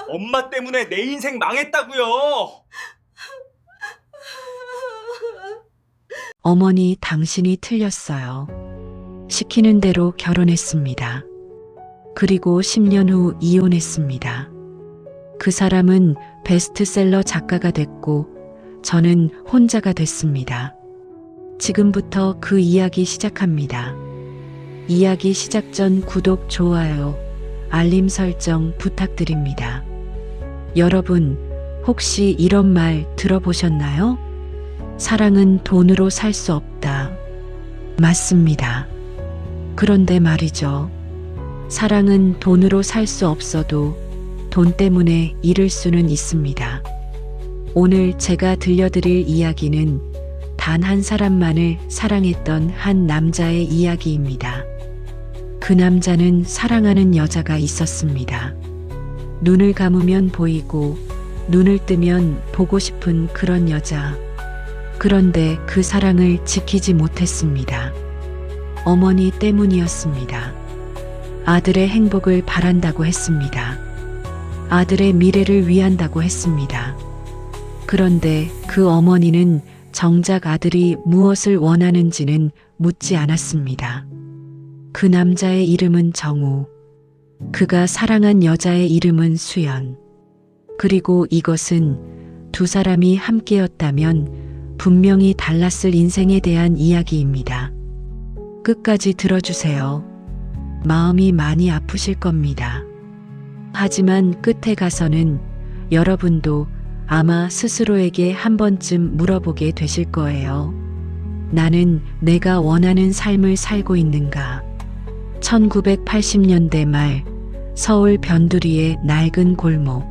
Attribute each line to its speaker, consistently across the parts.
Speaker 1: 엄마 때문에 내 인생 망했다고요.
Speaker 2: 어머니, 당신이 틀렸어요. 시키는 대로 결혼했습니다. 그리고 10년 후 이혼했습니다. 그 사람은 베스트셀러 작가가 됐고 저는 혼자가 됐습니다. 지금부터 그 이야기 시작합니다. 이야기 시작 전 구독, 좋아요, 알림 설정 부탁드립니다. 여러분, 혹시 이런 말 들어보셨나요? 사랑은 돈으로 살 수 없다. 맞습니다. 그런데 말이죠. 사랑은 돈으로 살 수 없어도 돈 때문에 잃을 수는 있습니다. 오늘 제가 들려드릴 이야기는 단 한 사람만을 사랑했던 한 남자의 이야기입니다. 그 남자는 사랑하는 여자가 있었습니다. 눈을 감으면 보이고 눈을 뜨면 보고 싶은 그런 여자. 그런데 그 사랑을 지키지 못했습니다. 어머니 때문이었습니다. 아들의 행복을 바란다고 했습니다. 아들의 미래를 위한다고 했습니다. 그런데 그 어머니는 정작 아들이 무엇을 원하는지는 묻지 않았습니다. 그 남자의 이름은 정우. 그가 사랑한 여자의 이름은 수연. 그리고 이것은 두 사람이 함께였다면 분명히 달랐을 인생에 대한 이야기입니다. 끝까지 들어주세요. 마음이 많이 아프실 겁니다. 하지만 끝에 가서는 여러분도 아마 스스로에게 한 번쯤 물어보게 되실 거예요. 나는 내가 원하는 삶을 살고 있는가? 1980년대 말 서울 변두리의 낡은 골목.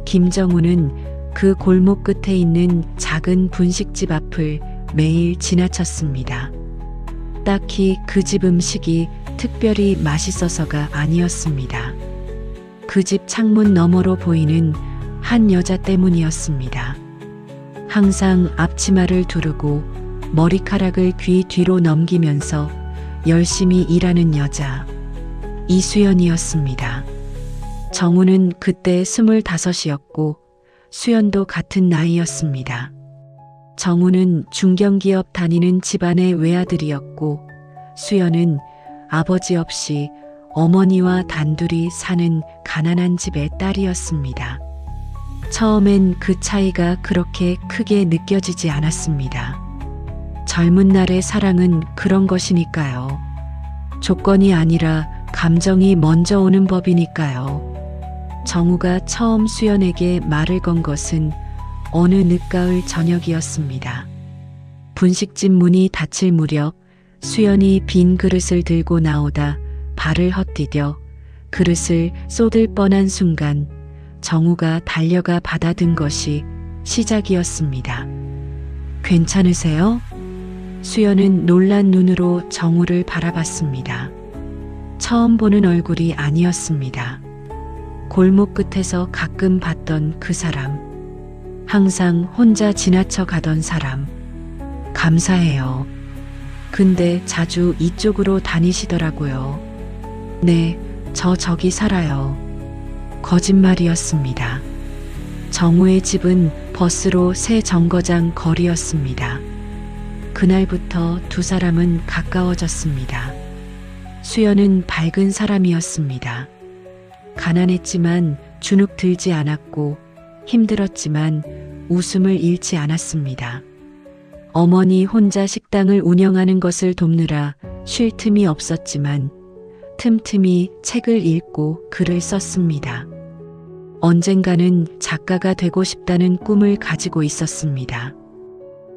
Speaker 2: 김정우는 그 골목 끝에 있는 작은 분식집 앞을 매일 지나쳤습니다. 딱히 그 집 음식이 특별히 맛있어서가 아니었습니다. 그 집 창문 너머로 보이는 한 여자 때문이었습니다. 항상 앞치마를 두르고 머리카락을 귀 뒤로 넘기면서 열심히 일하는 여자. 이수연이었습니다. 정우는 그때 25이었고 수연도 같은 나이였습니다. 정우는 중견기업 다니는 집안의 외아들이었고 수연은 아버지 없이 어머니와 단둘이 사는 가난한 집의 딸이었습니다. 처음엔 그 차이가 그렇게 크게 느껴지지 않았습니다. 젊은 날의 사랑은 그런 것이니까요. 조건이 아니라 감정이 먼저 오는 법이니까요. 정우가 처음 수연에게 말을 건 것은 어느 늦가을 저녁이었습니다. 분식집 문이 닫힐 무렵 수연이 빈 그릇을 들고 나오다 발을 헛디뎌 그릇을 쏟을 뻔한 순간 정우가 달려가 받아든 것이 시작이었습니다. 괜찮으세요? 수연은 놀란 눈으로 정우를 바라봤습니다. 처음 보는 얼굴이 아니었습니다. 골목 끝에서 가끔 봤던 그 사람. 항상 혼자 지나쳐 가던 사람. 감사해요. 근데 자주 이쪽으로 다니시더라고요. 네, 저기 살아요. 거짓말이었습니다. 정우의 집은 버스로 새 정거장 거리였습니다. 그날부터 두 사람은 가까워졌습니다. 수연은 밝은 사람이었습니다. 가난했지만 주눅 들지 않았고 힘들었지만 웃음을 잃지 않았습니다. 어머니 혼자 식당을 운영하는 것을 돕느라 쉴 틈이 없었지만 틈틈이 책을 읽고 글을 썼습니다. 언젠가는 작가가 되고 싶다는 꿈을 가지고 있었습니다.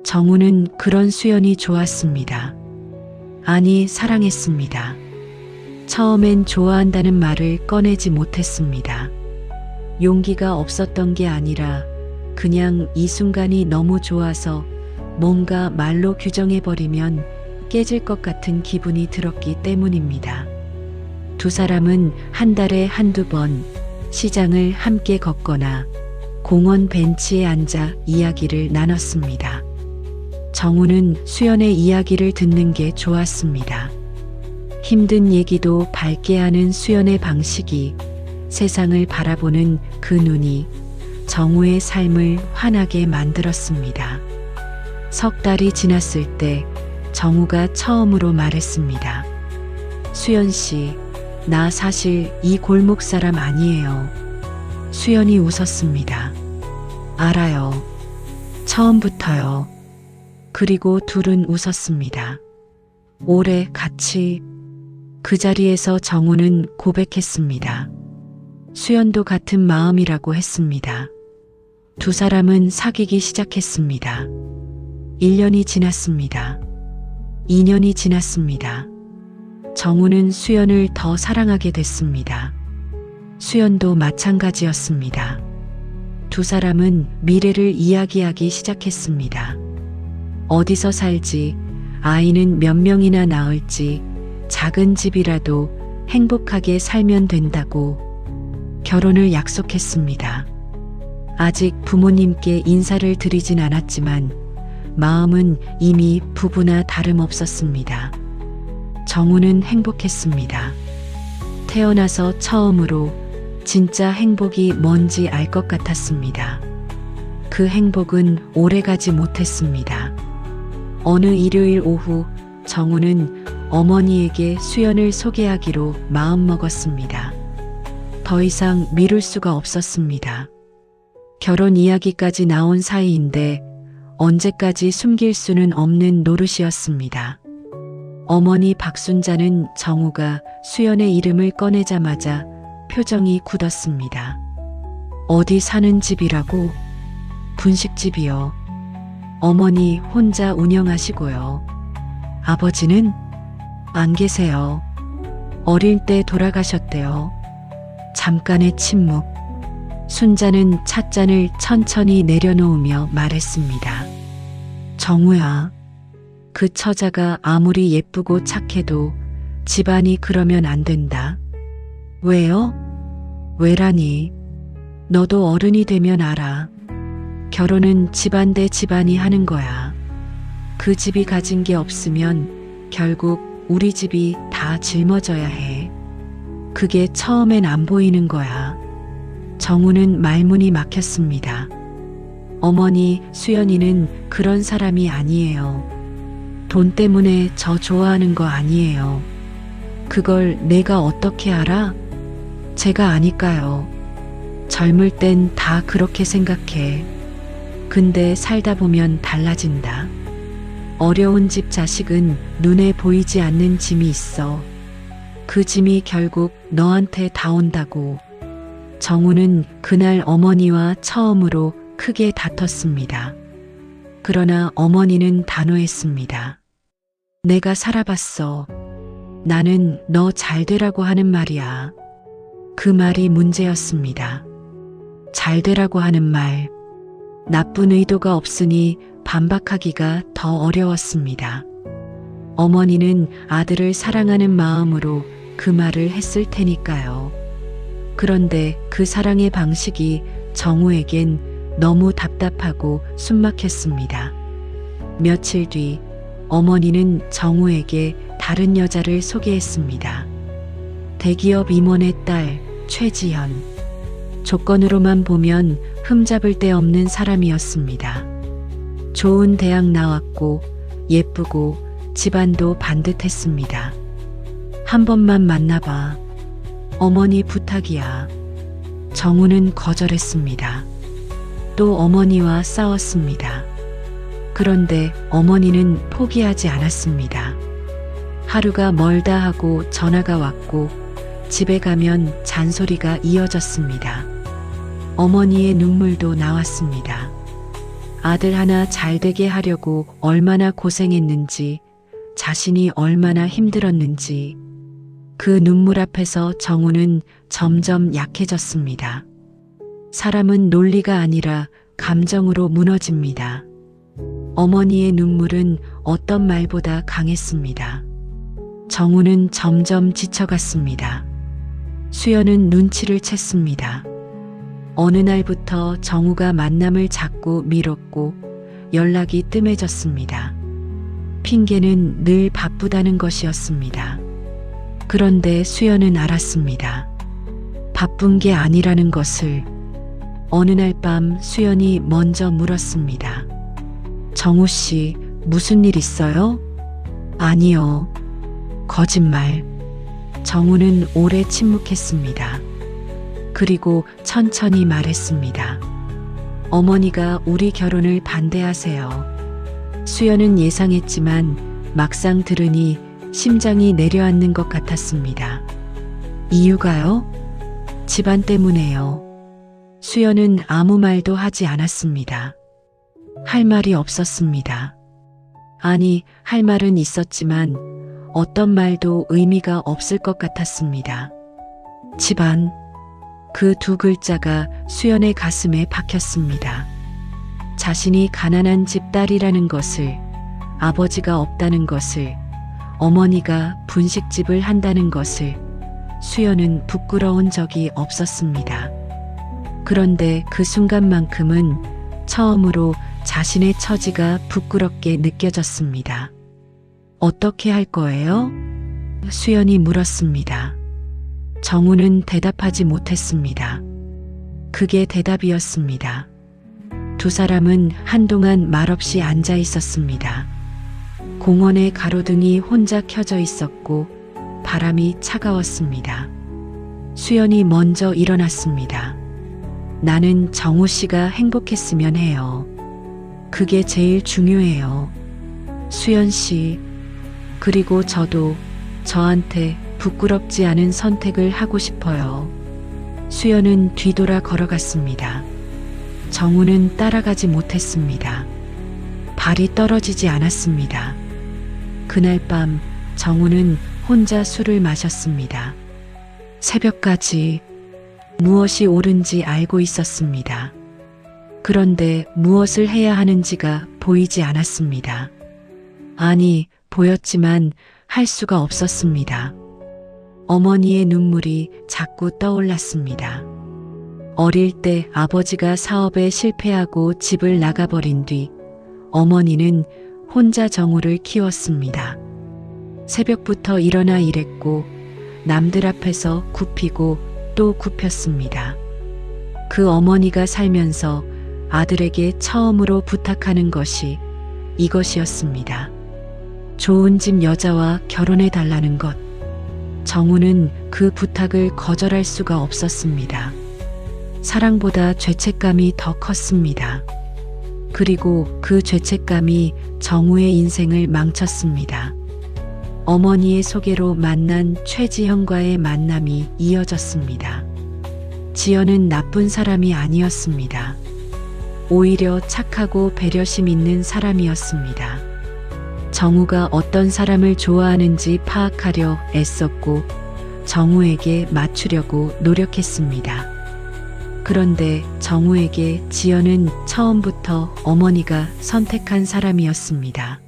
Speaker 2: 정우는 그런 수연이 좋았습니다. 아니, 사랑했습니다. 처음엔 좋아한다는 말을 꺼내지 못했습니다. 용기가 없었던 게 아니라 그냥 이 순간이 너무 좋아서 뭔가 말로 규정해버리면 깨질 것 같은 기분이 들었기 때문입니다. 두 사람은 한 달에 한두 번 시장을 함께 걷거나 공원 벤치에 앉아 이야기를 나눴습니다. 정우는 수연의 이야기를 듣는 게 좋았습니다. 힘든 얘기도 밝게 하는 수연의 방식이 세상을 바라보는 그 눈이 정우의 삶을 환하게 만들었습니다. 석 달이 지났을 때 정우가 처음으로 말했습니다. 수연 씨, 나 사실 이 골목 사람 아니에요. 수연이 웃었습니다. 알아요. 처음부터요. 그리고 둘은 웃었습니다. 오래 같이. 그 자리에서 정우는 고백했습니다. 수연도 같은 마음이라고 했습니다. 두 사람은 사귀기 시작했습니다. 1년이 지났습니다. 2년이 지났습니다. 정우는 수연을 더 사랑하게 됐습니다. 수연도 마찬가지였습니다. 두 사람은 미래를 이야기하기 시작했습니다. 어디서 살지, 아이는 몇 명이나 낳을지, 작은 집이라도 행복하게 살면 된다고 결혼을 약속했습니다. 아직 부모님께 인사를 드리진 않았지만 마음은 이미 부부나 다름없었습니다. 정우는 행복했습니다. 태어나서 처음으로 진짜 행복이 뭔지 알 것 같았습니다. 그 행복은 오래가지 못했습니다. 어느 일요일 오후 정우는 어머니에게 수연을 소개하기로 마음먹었습니다. 더 이상 미룰 수가 없었습니다. 결혼 이야기까지 나온 사이인데 언제까지 숨길 수는 없는 노릇이었습니다. 어머니 박순자는 정우가 수연의 이름을 꺼내자마자 표정이 굳었습니다. 어디 사는 집이라고? 분식집이요. 어머니 혼자 운영하시고요. 아버지는 안 계세요. 어릴 때 돌아가셨대요. 잠깐의 침묵. 순자는 찻잔을 천천히 내려놓으며 말했습니다. 정우야, 그 처자가 아무리 예쁘고 착해도 집안이 그러면 안 된다. 왜요? 왜라니? 너도 어른이 되면 알아. 결혼은 집안 대 집안이 하는 거야. 그 집이 가진 게 없으면 결국 우리 집이 다 짊어져야 해. 그게 처음엔 안 보이는 거야. 정우는 말문이 막혔습니다. 어머니, 수연이는 그런 사람이 아니에요. 돈 때문에 저 좋아하는 거 아니에요. 그걸 내가 어떻게 알아? 제가 아니까요. 젊을 땐 다 그렇게 생각해. 근데 살다 보면 달라진다. 어려운 집 자식은 눈에 보이지 않는 짐이 있어. 그 짐이 결국 너한테 다 온다고. 정우는 그날 어머니와 처음으로 크게 다퉜습니다. 그러나 어머니는 단호했습니다. 내가 살아봤어. 나는 너 잘 되라고 하는 말이야. 그 말이 문제였습니다. 잘 되라고 하는 말. 나쁜 의도가 없으니 반박하기가 더 어려웠습니다. 어머니는 아들을 사랑하는 마음으로 그 말을 했을 테니까요. 그런데 그 사랑의 방식이 정우에겐 너무 답답하고 숨막혔습니다. 며칠 뒤 어머니는 정우에게 다른 여자를 소개했습니다. 대기업 임원의 딸 최지현. 조건으로만 보면 흠잡을 데 없는 사람이었습니다. 좋은 대학 나왔고 예쁘고 집안도 반듯했습니다. 한 번만 만나봐. 어머니 부탁이야. 정우는 거절했습니다. 또 어머니와 싸웠습니다. 그런데 어머니는 포기하지 않았습니다. 하루가 멀다 하고 전화가 왔고 집에 가면 잔소리가 이어졌습니다. 어머니의 눈물도 나왔습니다. 아들 하나 잘되게 하려고 얼마나 고생했는지, 자신이 얼마나 힘들었는지. 그 눈물 앞에서 정우는 점점 약해졌습니다. 사람은 논리가 아니라 감정으로 무너집니다. 어머니의 눈물은 어떤 말보다 강했습니다. 정우는 점점 지쳐갔습니다. 수연은 눈치를 챘습니다. 어느 날부터 정우가 만남을 자꾸 미뤘고 연락이 뜸해졌습니다. 핑계는 늘 바쁘다는 것이었습니다. 그런데 수연은 알았습니다. 바쁜 게 아니라는 것을 어느 날 밤 수연이 먼저 물었습니다. 정우 씨, 무슨 일 있어요? 아니요. 거짓말. 정우는 오래 침묵했습니다. 그리고 천천히 말했습니다. 어머니가 우리 결혼을 반대하세요. 수연은 예상했지만 막상 들으니 심장이 내려앉는 것 같았습니다. 이유가요? 집안 때문에요. 수연은 아무 말도 하지 않았습니다. 할 말이 없었습니다. 아니, 할 말은 있었지만 어떤 말도 의미가 없을 것 같았습니다. 집안. 그 두 글자가 수연의 가슴에 박혔습니다. 자신이 가난한 집 딸이라는 것을, 아버지가 없다는 것을, 어머니가 분식집을 한다는 것을 수연은 부끄러운 적이 없었습니다. 그런데 그 순간만큼은 처음으로 자신의 처지가 부끄럽게 느껴졌습니다. 어떻게 할 거예요? 수연이 물었습니다. 정우는 대답하지 못했습니다. 그게 대답이었습니다. 두 사람은 한동안 말없이 앉아 있었습니다. 공원의 가로등이 혼자 켜져 있었고 바람이 차가웠습니다. 수연이 먼저 일어났습니다. 나는 정우 씨가 행복했으면 해요. 그게 제일 중요해요. 수연 씨, 그리고 저도 저한테 부끄럽지 않은 선택을 하고 싶어요. 수연은 뒤돌아 걸어갔습니다. 정우는 따라가지 못했습니다. 발이 떨어지지 않았습니다. 그날 밤 정우는 혼자 술을 마셨습니다. 새벽까지 무엇이 옳은지 알고 있었습니다. 그런데 무엇을 해야 하는지가 보이지 않았습니다. 아니, 보였지만 할 수가 없었습니다. 어머니의 눈물이 자꾸 떠올랐습니다. 어릴 때 아버지가 사업에 실패하고 집을 나가버린 뒤 어머니는 혼자 정우를 키웠습니다. 새벽부터 일어나 일했고 남들 앞에서 굽히고 또 굽혔습니다. 그 어머니가 살면서 아들에게 처음으로 부탁하는 것이 이것이었습니다. 좋은 집 여자와 결혼해 달라는 것. 정우는 그 부탁을 거절할 수가 없었습니다. 사랑보다 죄책감이 더 컸습니다. 그리고 그 죄책감이 정우의 인생을 망쳤습니다. 어머니의 소개로 만난 최지형과의 만남이 이어졌습니다. 지연은 나쁜 사람이 아니었습니다. 오히려 착하고 배려심 있는 사람이었습니다. 정우가 어떤 사람을 좋아하는지 파악하려 애썼고 정우에게 맞추려고 노력했습니다. 그런데 정우에게 지연은 처음부터 어머니가 선택한 사람이었습니다.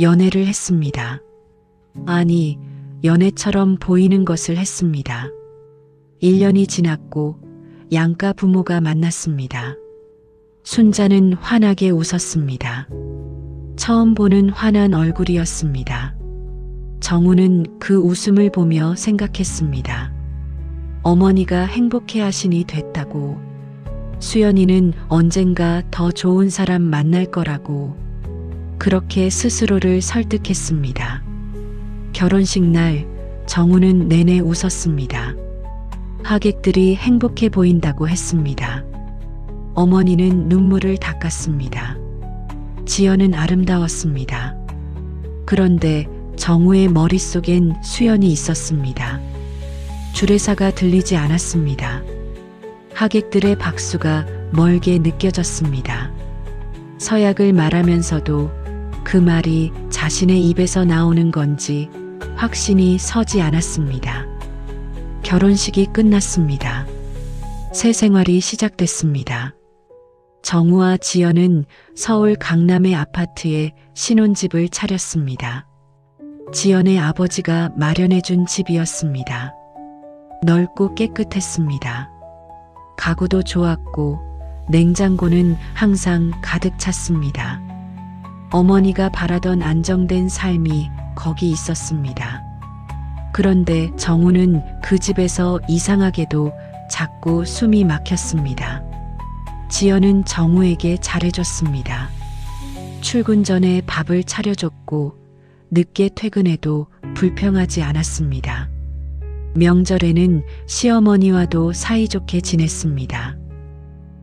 Speaker 2: 연애를 했습니다. 아니, 연애처럼 보이는 것을 했습니다. 1년이 지났고 양가 부모가 만났습니다. 순자는 환하게 웃었습니다. 처음 보는 환한 얼굴이었습니다. 정우는 그 웃음을 보며 생각했습니다. 어머니가 행복해 하시니 됐다고. 수연이는 언젠가 더 좋은 사람 만날 거라고. 그렇게 스스로를 설득했습니다. 결혼식 날 정우는 내내 웃었습니다. 하객들이 행복해 보인다고 했습니다. 어머니는 눈물을 닦았습니다. 지연은 아름다웠습니다. 그런데 정우의 머릿속엔 수연이 있었습니다. 주례사가 들리지 않았습니다. 하객들의 박수가 멀게 느껴졌습니다. 서약을 말하면서도 그 말이 자신의 입에서 나오는 건지 확신이 서지 않았습니다. 결혼식이 끝났습니다. 새 생활이 시작됐습니다. 정우와 지연은 서울 강남의 아파트에 신혼집을 차렸습니다. 지연의 아버지가 마련해준 집이었습니다. 넓고 깨끗했습니다. 가구도 좋았고 냉장고는 항상 가득 찼습니다. 어머니가 바라던 안정된 삶이 거기 있었습니다. 그런데 정우는 그 집에서 이상하게도 자꾸 숨이 막혔습니다. 지연은 정우에게 잘해줬습니다. 출근 전에 밥을 차려줬고 늦게 퇴근해도 불평하지 않았습니다. 명절에는 시어머니와도 사이좋게 지냈습니다.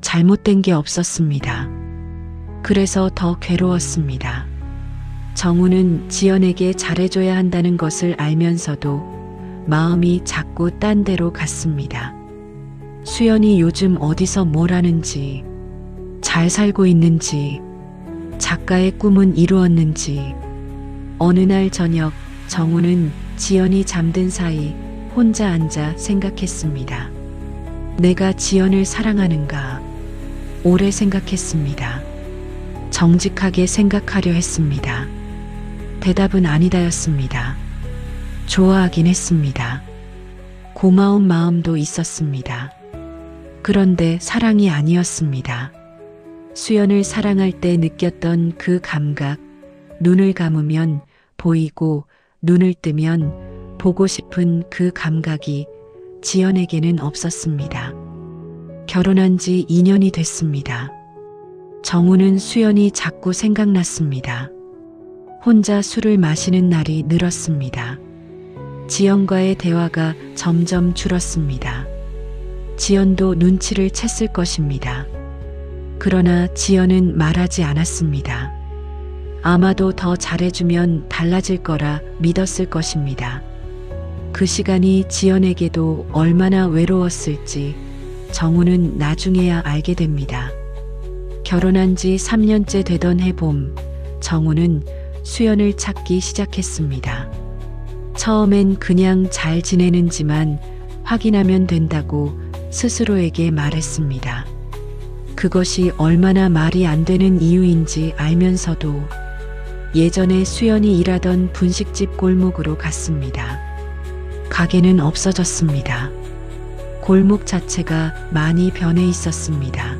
Speaker 2: 잘못된 게 없었습니다. 그래서 더 괴로웠습니다. 정우는 지연에게 잘해줘야 한다는 것을 알면서도 마음이 자꾸 딴 데로 갔습니다. 수연이 요즘 어디서 뭘 하는지, 잘 살고 있는지, 작가의 꿈은 이루었는지. 어느 날 저녁 정우는 지연이 잠든 사이 혼자 앉아 생각했습니다. 내가 지연을 사랑하는가? 오래 생각했습니다. 정직하게 생각하려 했습니다. 대답은 아니다였습니다. 좋아하긴 했습니다. 고마운 마음도 있었습니다. 그런데 사랑이 아니었습니다. 수연을 사랑할 때 느꼈던 그 감각, 눈을 감으면 보이고 눈을 뜨면 보고 싶은 그 감각이 지연에게는 없었습니다. 결혼한 지 2년이 됐습니다. 정우는 수연이 자꾸 생각났습니다. 혼자 술을 마시는 날이 늘었습니다. 지연과의 대화가 점점 줄었습니다. 지연도 눈치를 챘을 것입니다. 그러나 지연은 말하지 않았습니다. 아마도 더 잘해주면 달라질 거라 믿었을 것입니다. 그 시간이 지연에게도 얼마나 외로웠을지 정우는 나중에야 알게 됩니다. 결혼한 지 3년째 되던 해봄, 정우는 수연을 찾기 시작했습니다. 처음엔 그냥 잘 지내는지만 확인하면 된다고 스스로에게 말했습니다. 그것이 얼마나 말이 안 되는 이유인지 알면서도 예전에 수연이 일하던 분식집 골목으로 갔습니다. 가게는 없어졌습니다. 골목 자체가 많이 변해 있었습니다.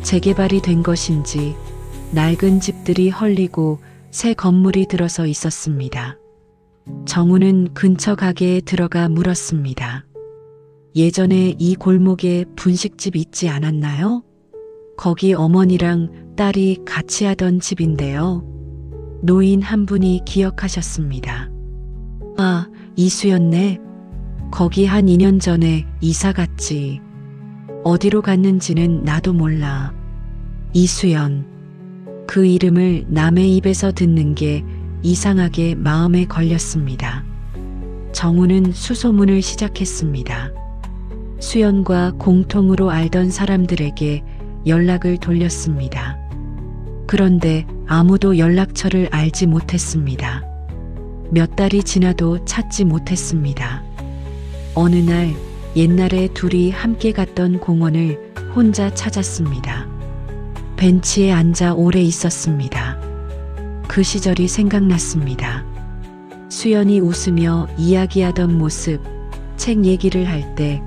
Speaker 2: 재개발이 된 것인지 낡은 집들이 헐리고 새 건물이 들어서 있었습니다. 정우는 근처 가게에 들어가 물었습니다. 예전에 이 골목에 분식집 있지 않았나요? 거기 어머니랑 딸이 같이 하던 집인데요. 노인 한 분이 기억하셨습니다. 아, 이수연네. 거기 한 2년 전에 이사 갔지. 어디로 갔는지는 나도 몰라. 이수연. 그 이름을 남의 입에서 듣는 게 이상하게 마음에 걸렸습니다. 정우는 수소문을 시작했습니다. 수연과 공통으로 알던 사람들에게 연락을 돌렸습니다. 그런데 아무도 연락처를 알지 못했습니다. 몇 달이 지나도 찾지 못했습니다. 어느 날 옛날에 둘이 함께 갔던 공원을 혼자 찾았습니다. 벤치에 앉아 오래 있었습니다. 그 시절이 생각났습니다. 수연이 웃으며 이야기하던 모습, 책 얘기를 할 때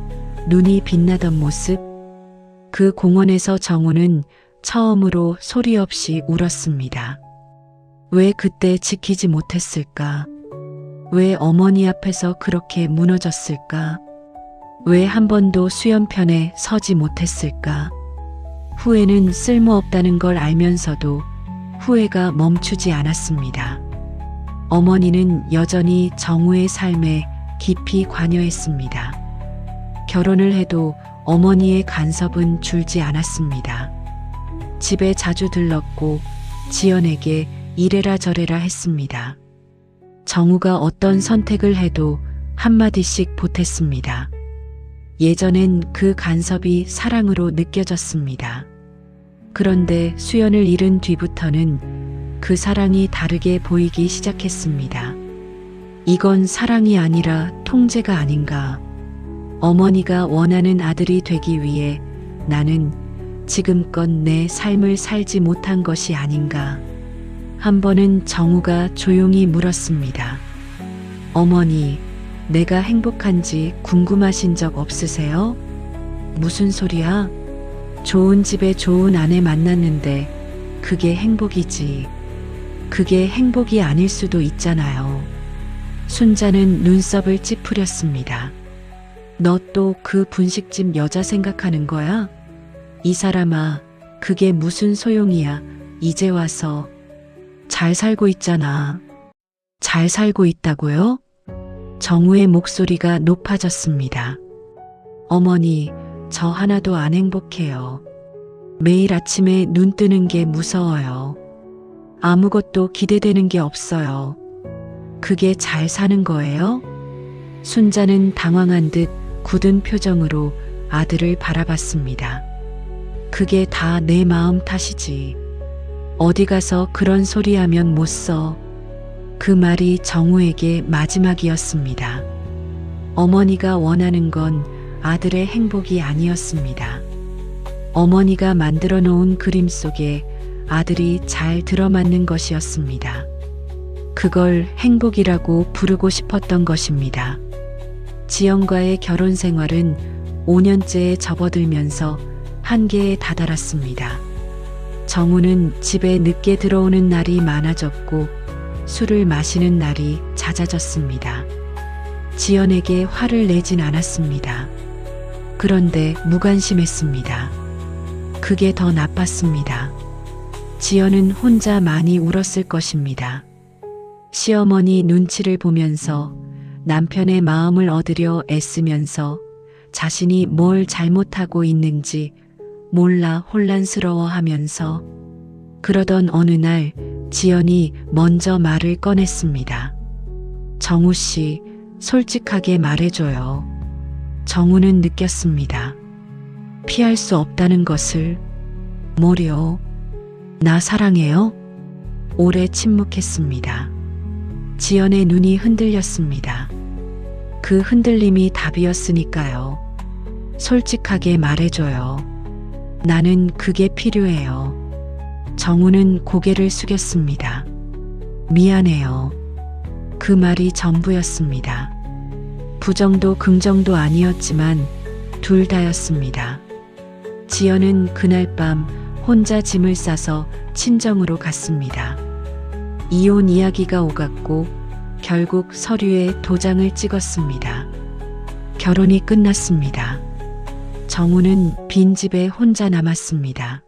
Speaker 2: 눈이 빛나던 모습. 그 공원에서 정우는 처음으로 소리 없이 울었습니다. 왜 그때 지키지 못했을까? 왜 어머니 앞에서 그렇게 무너졌을까? 왜 한 번도 수연 편에 서지 못했을까? 후회는 쓸모없다는 걸 알면서도 후회가 멈추지 않았습니다. 어머니는 여전히 정우의 삶에 깊이 관여했습니다. 결혼을 해도 어머니의 간섭은 줄지 않았습니다. 집에 자주 들렀고 지연에게 이래라 저래라 했습니다. 정우가 어떤 선택을 해도 한마디씩 보탰습니다. 예전엔 그 간섭이 사랑으로 느껴졌습니다. 그런데 수연을 잃은 뒤부터는 그 사랑이 다르게 보이기 시작했습니다. 이건 사랑이 아니라 통제가 아닌가. 어머니가 원하는 아들이 되기 위해 나는 지금껏 내 삶을 살지 못한 것이 아닌가. 한 번은 정우가 조용히 물었습니다. 어머니, 내가 행복한지 궁금하신 적 없으세요? 무슨 소리야? 좋은 집에 좋은 아내 만났는데 그게 행복이지. 그게 행복이 아닐 수도 있잖아요. 순자는 눈썹을 찌푸렸습니다. 너 또 그 분식집 여자 생각하는 거야? 이 사람아, 그게 무슨 소용이야. 이제 와서 잘 살고 있잖아. 잘 살고 있다고요? 정우의 목소리가 높아졌습니다. 어머니, 저 하나도 안 행복해요. 매일 아침에 눈 뜨는 게 무서워요. 아무것도 기대되는 게 없어요. 그게 잘 사는 거예요? 순자는 당황한 듯 굳은 표정으로 아들을 바라봤습니다. 그게 다 내 마음 탓이지. 어디 가서 그런 소리 하면 못 써. 그 말이 정우에게 마지막이었습니다. 어머니가 원하는 건 아들의 행복이 아니었습니다. 어머니가 만들어 놓은 그림 속에 아들이 잘 들어맞는 것이었습니다. 그걸 행복이라고 부르고 싶었던 것입니다. 지연과의 결혼 생활은 5년째에 접어들면서 한계에 다다랐습니다. 정우는 집에 늦게 들어오는 날이 많아졌고 술을 마시는 날이 잦아졌습니다. 지연에게 화를 내진 않았습니다. 그런데 무관심했습니다. 그게 더 나빴습니다. 지연은 혼자 많이 울었을 것입니다. 시어머니 눈치를 보면서 남편의 마음을 얻으려 애쓰면서 자신이 뭘 잘못하고 있는지 몰라 혼란스러워하면서 그러던 어느 날 지연이 먼저 말을 꺼냈습니다. 정우 씨, 솔직하게 말해줘요. 정우는 느꼈습니다. 피할 수 없다는 것을. 뭐려? 나 사랑해요? 오래 침묵했습니다. 지연의 눈이 흔들렸습니다. 그 흔들림이 답이었으니까요. 솔직하게 말해줘요. 나는 그게 필요해요. 정우는 고개를 숙였습니다. 미안해요. 그 말이 전부였습니다. 부정도 긍정도 아니었지만 둘 다였습니다. 지연은 그날 밤 혼자 짐을 싸서 친정으로 갔습니다. 이혼 이야기가 오갔고 결국 서류에 도장을 찍었습니다. 결혼이 끝났습니다. 정우는 빈집에 혼자 남았습니다.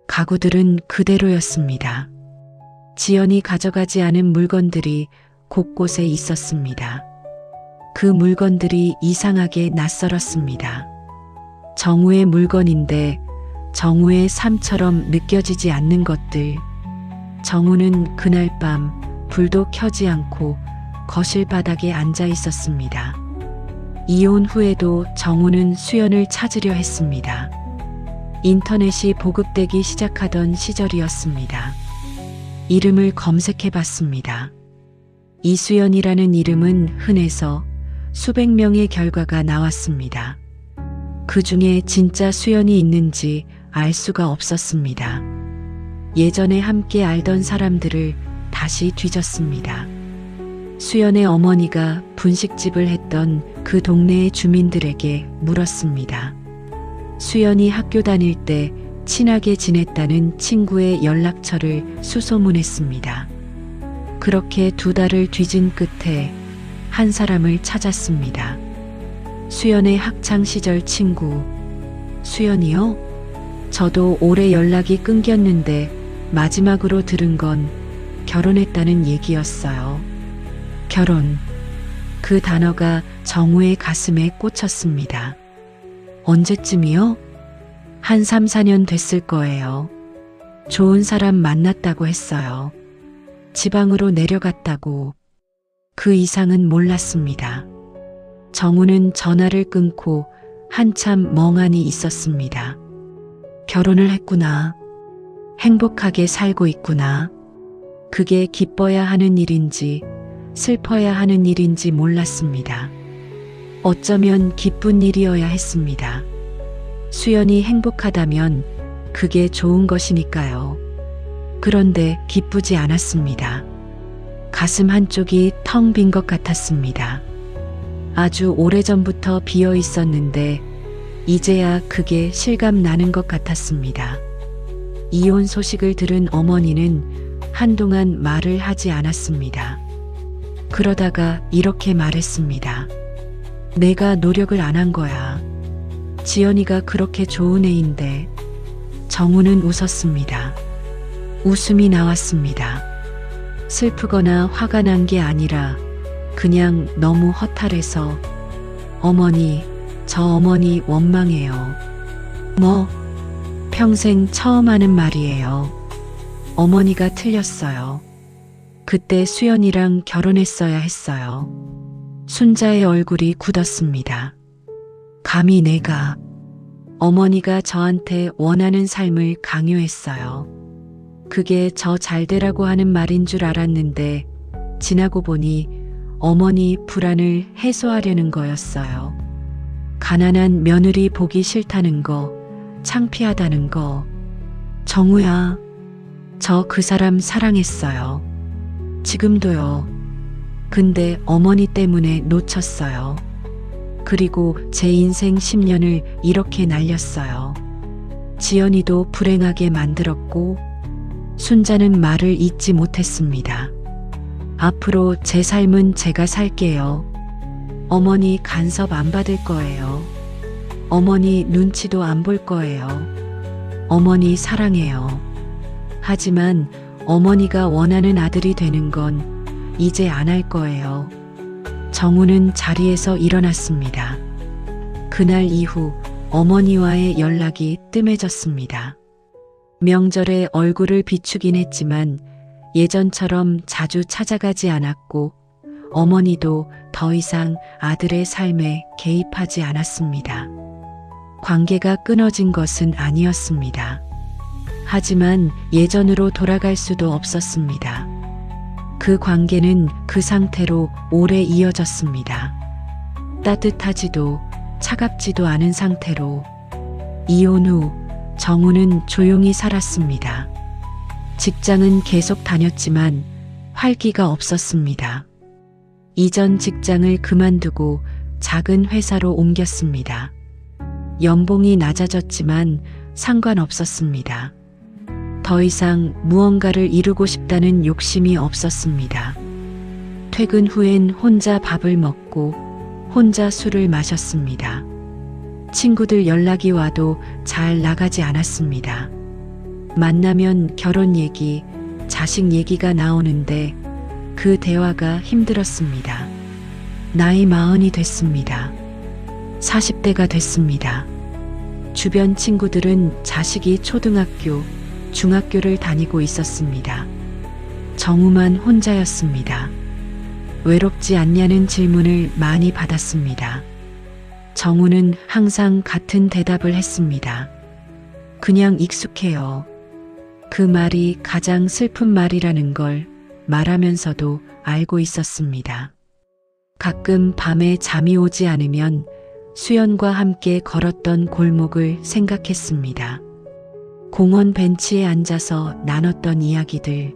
Speaker 2: 가구들은 그대로였습니다. 지연이 가져가지 않은 물건들이 곳곳에 있었습니다. 그 물건들이 이상하게 낯설었습니다. 정우의 물건인데 정우의 삶처럼 느껴지지 않는 것들. 정우는 그날 밤 불도 켜지 않고 거실 바닥에 앉아 있었습니다. 이혼 후에도 정우는 수연을 찾으려 했습니다. 인터넷이 보급되기 시작하던 시절이었습니다. 이름을 검색해 봤습니다. 이수연이라는 이름은 흔해서 수백 명의 결과가 나왔습니다. 그 중에 진짜 수연이 있는지 알 수가 없었습니다. 예전에 함께 알던 사람들을 다시 뒤졌습니다. 수연의 어머니가 분식집을 했던 그 동네의 주민들에게 물었습니다. 수연이 학교 다닐 때 친하게 지냈다는 친구의 연락처를 수소문했습니다. 그렇게 2달을 뒤진 끝에 한 사람을 찾았습니다. 수연의 학창시절 친구. 수연이요? 저도 오래 연락이 끊겼는데 마지막으로 들은 건 결혼했다는 얘기였어요. 결혼. 그 단어가 정우의 가슴에 꽂혔습니다. 언제쯤이요? 한 3, 4년 됐을 거예요. 좋은 사람 만났다고 했어요. 지방으로 내려갔다고. 그 이상은 몰랐습니다. 정우는 전화를 끊고 한참 멍하니 있었습니다. 결혼을 했구나. 행복하게 살고 있구나. 그게 기뻐야 하는 일인지 슬퍼야 하는 일인지 몰랐습니다. 어쩌면 기쁜 일이어야 했습니다. 수연이 행복하다면 그게 좋은 것이니까요. 그런데 기쁘지 않았습니다. 가슴 한쪽이 텅 빈 것 같았습니다. 아주 오래전부터 비어 있었는데 이제야 그게 실감 나는 것 같았습니다. 이혼 소식을 들은 어머니는 한동안 말을 하지 않았습니다. 그러다가 이렇게 말했습니다. 내가 노력을 안 한 거야. 지연이가 그렇게 좋은 애인데. 정우는 웃었습니다. 웃음이 나왔습니다. 슬프거나 화가 난 게 아니라 그냥 너무 허탈해서 어머니, 저 어머니 원망해요. 뭐? 평생 처음 하는 말이에요. 어머니가 틀렸어요. 그때 수연이랑 결혼했어야 했어요. 순자의 얼굴이 굳었습니다. 감히 내가. 어머니가 저한테 원하는 삶을 강요했어요. 그게 저 잘되라고 하는 말인 줄 알았는데 지나고 보니 어머니 불안을 해소하려는 거였어요. 가난한 며느리 보기 싫다는 거, 창피하다는 거. 정우야, 저 그 사람 사랑했어요. 지금도요. 근데 어머니 때문에 놓쳤어요. 그리고 제 인생 10년을 이렇게 날렸어요. 지연이도 불행하게 만들었고 순자는 말을 잇지 못했습니다. 앞으로 제 삶은 제가 살게요. 어머니 간섭 안 받을 거예요. 어머니 눈치도 안 볼 거예요. 어머니 사랑해요. 하지만 어머니가 원하는 아들이 되는 건 이제 안 할 거예요. 정우는 자리에서 일어났습니다. 그날 이후 어머니와의 연락이 뜸해졌습니다. 명절에 얼굴을 비추긴 했지만 예전처럼 자주 찾아가지 않았고 어머니도 더 이상 아들의 삶에 개입하지 않았습니다. 관계가 끊어진 것은 아니었습니다. 하지만 예전으로 돌아갈 수도 없었습니다. 그 관계는 그 상태로 오래 이어졌습니다. 따뜻하지도 차갑지도 않은 상태로. 이혼 후 정우는 조용히 살았습니다. 직장은 계속 다녔지만 활기가 없었습니다. 이전 직장을 그만두고 작은 회사로 옮겼습니다. 연봉이 낮아졌지만 상관없었습니다. 더 이상 무언가를 이루고 싶다는 욕심이 없었습니다. 퇴근 후엔 혼자 밥을 먹고 혼자 술을 마셨습니다. 친구들 연락이 와도 잘 나가지 않았습니다. 만나면 결혼 얘기, 자식 얘기가 나오는데 그 대화가 힘들었습니다. 나이 40이 됐습니다. 40대가 됐습니다. 주변 친구들은 자식이 초등학교, 중학교를 다니고 있었습니다. 정우만 혼자였습니다. 외롭지 않냐는 질문을 많이 받았습니다. 정우는 항상 같은 대답을 했습니다. 그냥 익숙해요. 그 말이 가장 슬픈 말이라는 걸 말하면서도 알고 있었습니다. 가끔 밤에 잠이 오지 않으면 수연과 함께 걸었던 골목을 생각했습니다. 공원 벤치에 앉아서 나눴던 이야기들.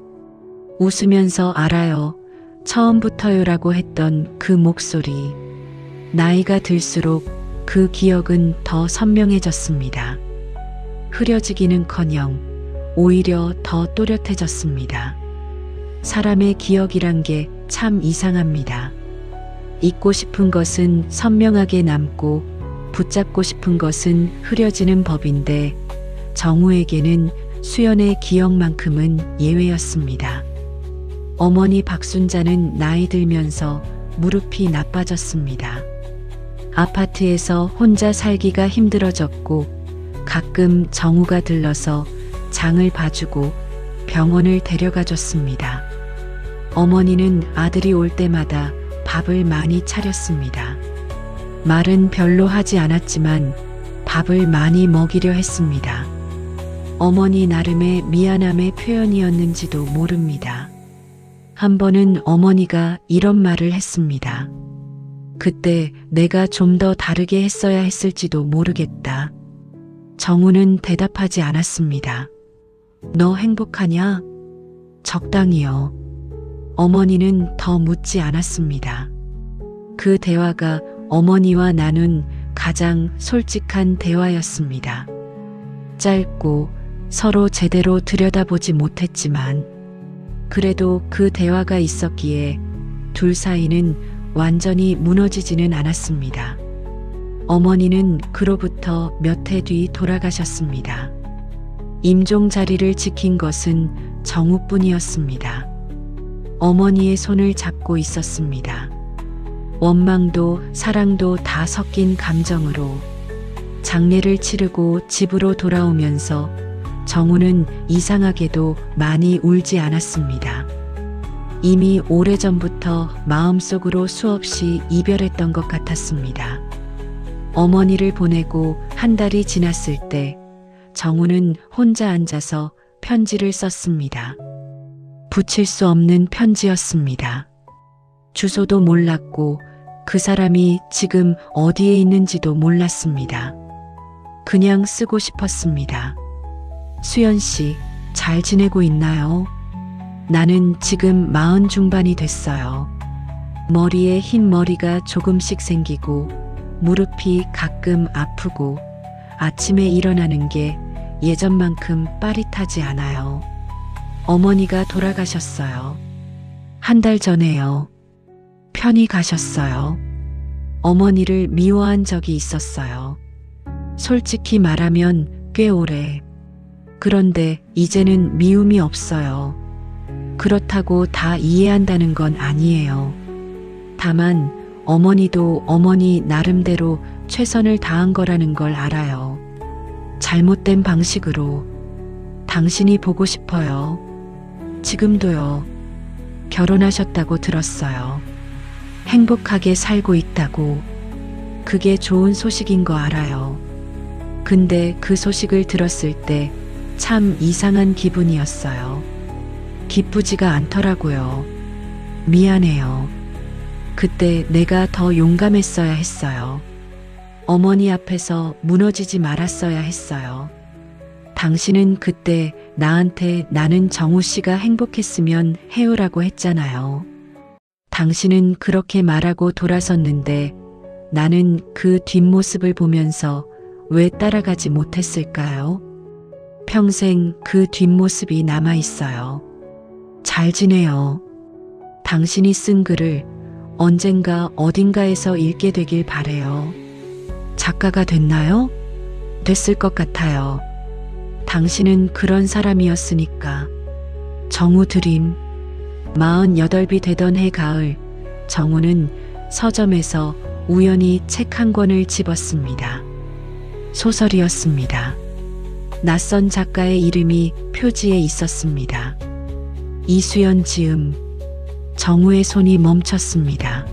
Speaker 2: 웃으면서 알아요. 처음부터요라고 했던 그 목소리. 나이가 들수록 그 기억은 더 선명해졌습니다. 흐려지기는커녕 오히려 더 또렷해졌습니다. 사람의 기억이란 게 참 이상합니다. 잊고 싶은 것은 선명하게 남고 붙잡고 싶은 것은 흐려지는 법인데 정우에게는 수연의 기억만큼은 예외였습니다. 어머니 박순자는 나이 들면서 무릎이 나빠졌습니다. 아파트에서 혼자 살기가 힘들어졌고 가끔 정우가 들러서 장을 봐주고 병원을 데려가 줬습니다. 어머니는 아들이 올 때마다 밥을 많이 차렸습니다. 말은 별로 하지 않았지만 밥을 많이 먹이려 했습니다. 어머니 나름의 미안함의 표현이었는지도 모릅니다. 한 번은 어머니가 이런 말을 했습니다. 그때 내가 좀 더 다르게 했어야 했을지도 모르겠다. 정우는 대답하지 않았습니다. 너 행복하냐? 적당히요. 어머니는 더 묻지 않았습니다. 그 대화가 어머니와 나눈 가장 솔직한 대화였습니다. 짧고 서로 제대로 들여다보지 못했지만 그래도 그 대화가 있었기에 둘 사이는 완전히 무너지지는 않았습니다. 어머니는 그로부터 몇 해 뒤 돌아가셨습니다. 임종 자리를 지킨 것은 정우뿐이었습니다. 어머니의 손을 잡고 있었습니다. 원망도 사랑도 다 섞인 감정으로 장례를 치르고 집으로 돌아오면서 정우는 이상하게도 많이 울지 않았습니다. 이미 오래전부터 마음속으로 수없이 이별했던 것 같았습니다. 어머니를 보내고 한 달이 지났을 때 정우는 혼자 앉아서 편지를 썼습니다. 붙일 수 없는 편지였습니다. 주소도 몰랐고 그 사람이 지금 어디에 있는지도 몰랐습니다. 그냥 쓰고 싶었습니다. 수연 씨, 잘 지내고 있나요? 나는 지금 40 중반이 됐어요. 머리에 흰 머리가 조금씩 생기고 무릎이 가끔 아프고 아침에 일어나는 게 예전만큼 빠릿하지 않아요. 어머니가 돌아가셨어요. 한 달 전에요. 편히 가셨어요. 어머니를 미워한 적이 있었어요. 솔직히 말하면 꽤 오래. 그런데 이제는 미움이 없어요. 그렇다고 다 이해한다는 건 아니에요. 다만 어머니도 어머니 나름대로 최선을 다한 거라는 걸 알아요. 잘못된 방식으로. 당신이 보고 싶어요. 지금도요. 결혼하셨다고 들었어요. 행복하게 살고 있다고. 그게 좋은 소식인 거 알아요. 근데 그 소식을 들었을 때 참 이상한 기분이었어요. 기쁘지가 않더라고요. 미안해요. 그때 내가 더 용감했어야 했어요. 어머니 앞에서 무너지지 말았어야 했어요. 당신은 그때 나한테 나는 정우 씨가 행복했으면 해요라고 했잖아요. 당신은 그렇게 말하고 돌아섰는데 나는 그 뒷모습을 보면서 왜 따라가지 못했을까요? 평생 그 뒷모습이 남아있어요. 잘 지내요. 당신이 쓴 글을 언젠가 어딘가에서 읽게 되길 바래요. 작가가 됐나요? 됐을 것 같아요. 당신은 그런 사람이었으니까. 정우 드림. 48이 되던 해 가을, 정우는 서점에서 우연히 책 한 권을 집었습니다. 소설이었습니다. 낯선 작가의 이름이 표지에 있었습니다. 이수연 지음. 정우의 손이 멈췄습니다.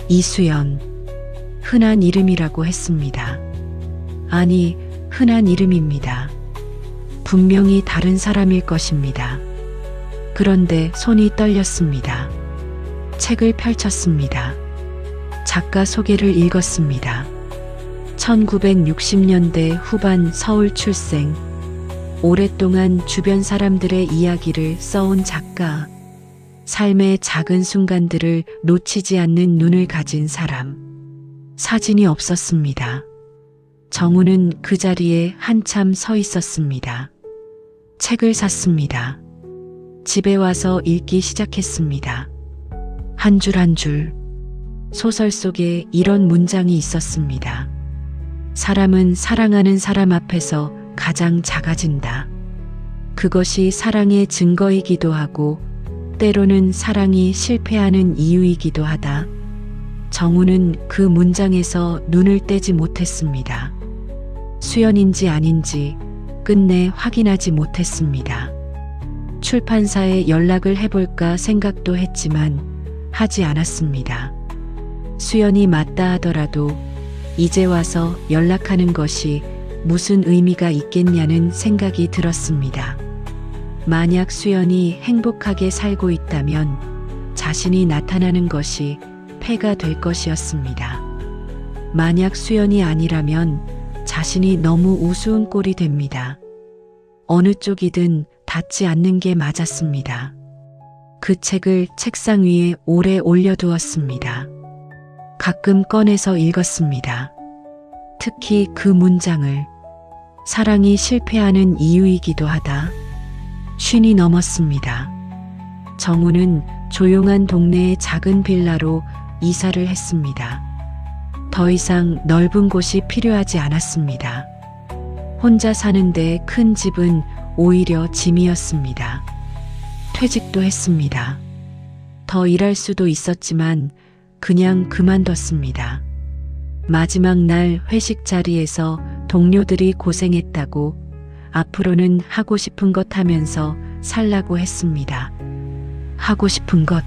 Speaker 2: 이수연. 흔한 이름이라고 했습니다. 아니, 흔한 이름입니다. 분명히 다른 사람일 것입니다. 그런데 손이 떨렸습니다. 책을 펼쳤습니다. 작가 소개를 읽었습니다. 1960년대 후반 서울 출생, 오랫동안 주변 사람들의 이야기를 써온 작가, 삶의 작은 순간들을 놓치지 않는 눈을 가진 사람. 사진이 없었습니다. 정우는 그 자리에 한참 서 있었습니다. 책을 샀습니다. 집에 와서 읽기 시작했습니다. 한 줄 한 줄. 소설 속에 이런 문장이 있었습니다. 사람은 사랑하는 사람 앞에서 가장 작아진다. 그것이 사랑의 증거이기도 하고 때로는 사랑이 실패하는 이유이기도 하다. 정우는 그 문장에서 눈을 떼지 못했습니다. 수연인지 아닌지 끝내 확인하지 못했습니다. 출판사에 연락을 해볼까 생각도 했지만 하지 않았습니다. 수연이 맞다 하더라도 이제 와서 연락하는 것이 무슨 의미가 있겠냐는 생각이 들었습니다. 만약 수연이 행복하게 살고 있다면 자신이 나타나는 것이 폐가 될 것이었습니다. 만약 수연이 아니라면 자신이 너무 우스운 꼴이 됩니다. 어느 쪽이든 닿지 않는 게 맞았습니다. 그 책을 책상 위에 오래 올려두었습니다. 가끔 꺼내서 읽었습니다. 특히 그 문장을 사랑이 실패하는 이유이기도 하다. 50이 넘었습니다. 정우는 조용한 동네의 작은 빌라로 이사를 했습니다. 더 이상 넓은 곳이 필요하지 않았습니다. 혼자 사는데 큰 집은 오히려 짐이었습니다. 퇴직도 했습니다. 더 일할 수도 있었지만 그냥 그만뒀습니다. 마지막 날 회식 자리에서 동료들이 고생했다고 앞으로는 하고 싶은 것 하면서 살라고 했습니다. 하고 싶은 것,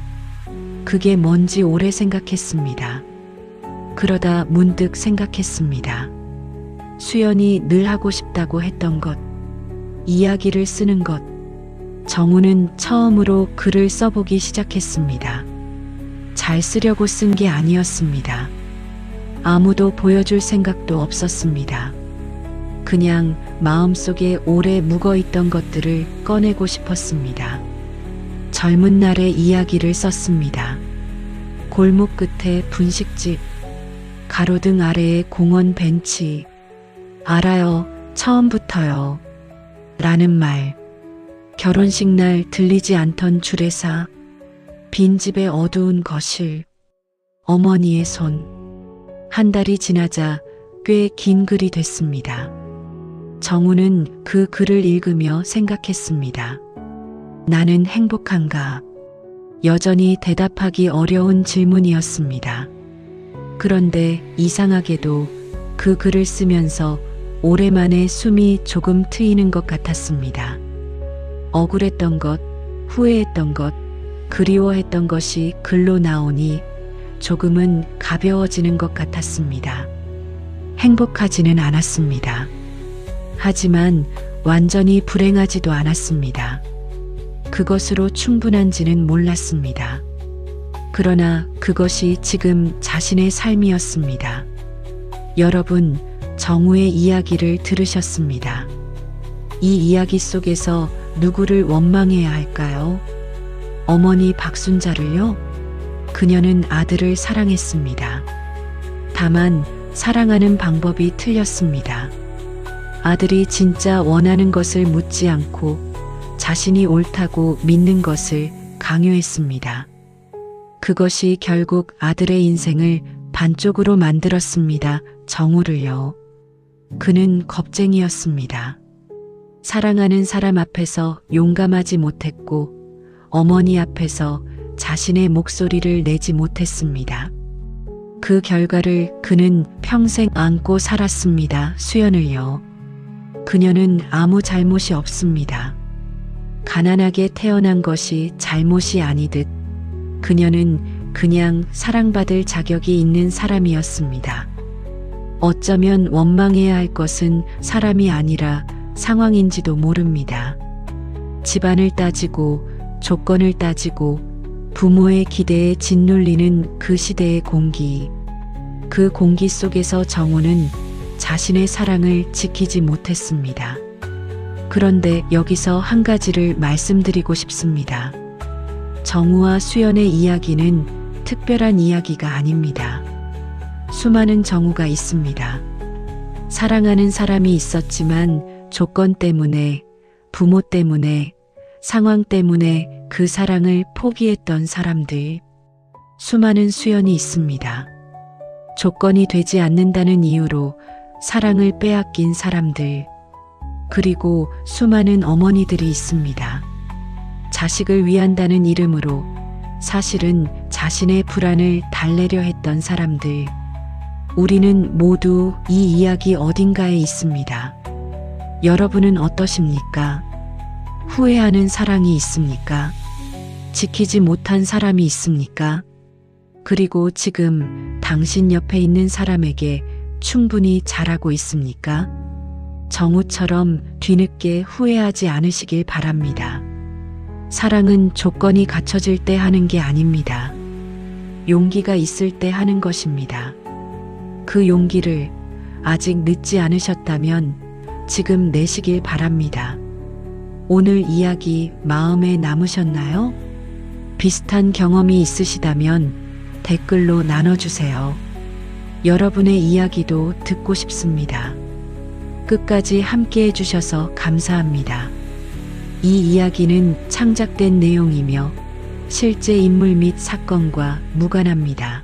Speaker 2: 그게 뭔지 오래 생각했습니다. 그러다 문득 생각했습니다. 수연이 늘 하고 싶다고 했던 것, 이야기를 쓰는 것. 정우는 처음으로 글을 써보기 시작했습니다. 잘 쓰려고 쓴 게 아니었습니다. 아무도 보여줄 생각도 없었습니다. 그냥 마음속에 오래 묵어있던 것들을 꺼내고 싶었습니다. 젊은 날의 이야기를 썼습니다. 골목 끝에 분식집, 가로등 아래의 공원 벤치, 알아요, 처음부터요. 라는 말, 결혼식 날 들리지 않던 주례사, 빈집의 어두운 거실, 어머니의 손. 한 달이 지나자 꽤 긴 글이 됐습니다. 정우는 그 글을 읽으며 생각했습니다. 나는 행복한가? 여전히 대답하기 어려운 질문이었습니다. 그런데 이상하게도 그 글을 쓰면서 오랜만에 숨이 조금 트이는 것 같았습니다. 억울했던 것, 후회했던 것, 그리워했던 것이 글로 나오니 조금은 가벼워지는 것 같았습니다. 행복하지는 않았습니다. 하지만 완전히 불행하지도 않았습니다. 그것으로 충분한지는 몰랐습니다. 그러나 그것이 지금 자신의 삶이었습니다. 여러분, 정우의 이야기를 들으셨습니다. 이 이야기 속에서 누구를 원망해야 할까요? 어머니 박순자를요? 그녀는 아들을 사랑했습니다. 다만 사랑하는 방법이 틀렸습니다. 아들이 진짜 원하는 것을 묻지 않고 자신이 옳다고 믿는 것을 강요했습니다. 그것이 결국 아들의 인생을 반쪽으로 만들었습니다. 정우를요. 그는 겁쟁이였습니다. 사랑하는 사람 앞에서 용감하지 못했고 어머니 앞에서 자신의 목소리를 내지 못했습니다. 그 결과를 그는 평생 안고 살았습니다. 수연을요. 그녀는 아무 잘못이 없습니다. 가난하게 태어난 것이 잘못이 아니듯 그녀는 그냥 사랑받을 자격이 있는 사람이었습니다. 어쩌면 원망해야 할 것은 사람이 아니라 상황인지도 모릅니다. 집안을 따지고 조건을 따지고 부모의 기대에 짓눌리는 그 시대의 공기. 그 공기 속에서 정우는 자신의 사랑을 지키지 못했습니다. 그런데 여기서 한 가지를 말씀드리고 싶습니다. 정우와 수연의 이야기는 특별한 이야기가 아닙니다. 수많은 정우가 있습니다. 사랑하는 사람이 있었지만 조건 때문에, 부모 때문에, 상황 때문에 그 사랑을 포기했던 사람들. 수많은 수연이 있습니다. 조건이 되지 않는다는 이유로 사랑을 빼앗긴 사람들. 그리고 수많은 어머니들이 있습니다. 자식을 위한다는 이름으로 사실은 자신의 불안을 달래려 했던 사람들. 우리는 모두 이 이야기 어딘가에 있습니다. 여러분은 어떠십니까? 후회하는 사랑이 있습니까? 지키지 못한 사람이 있습니까? 그리고 지금 당신 옆에 있는 사람에게 충분히 잘하고 있습니까? 정우처럼 뒤늦게 후회하지 않으시길 바랍니다. 사랑은 조건이 갖춰질 때 하는 게 아닙니다. 용기가 있을 때 하는 것입니다. 그 용기를 아직 늦지 않으셨다면 지금 내시길 바랍니다. 오늘 이야기 마음에 남으셨나요? 비슷한 경험이 있으시다면 댓글로 나눠주세요. 여러분의 이야기도 듣고 싶습니다. 끝까지 함께 해주셔서 감사합니다. 이 이야기는 창작된 내용이며 실제 인물 및 사건과 무관합니다.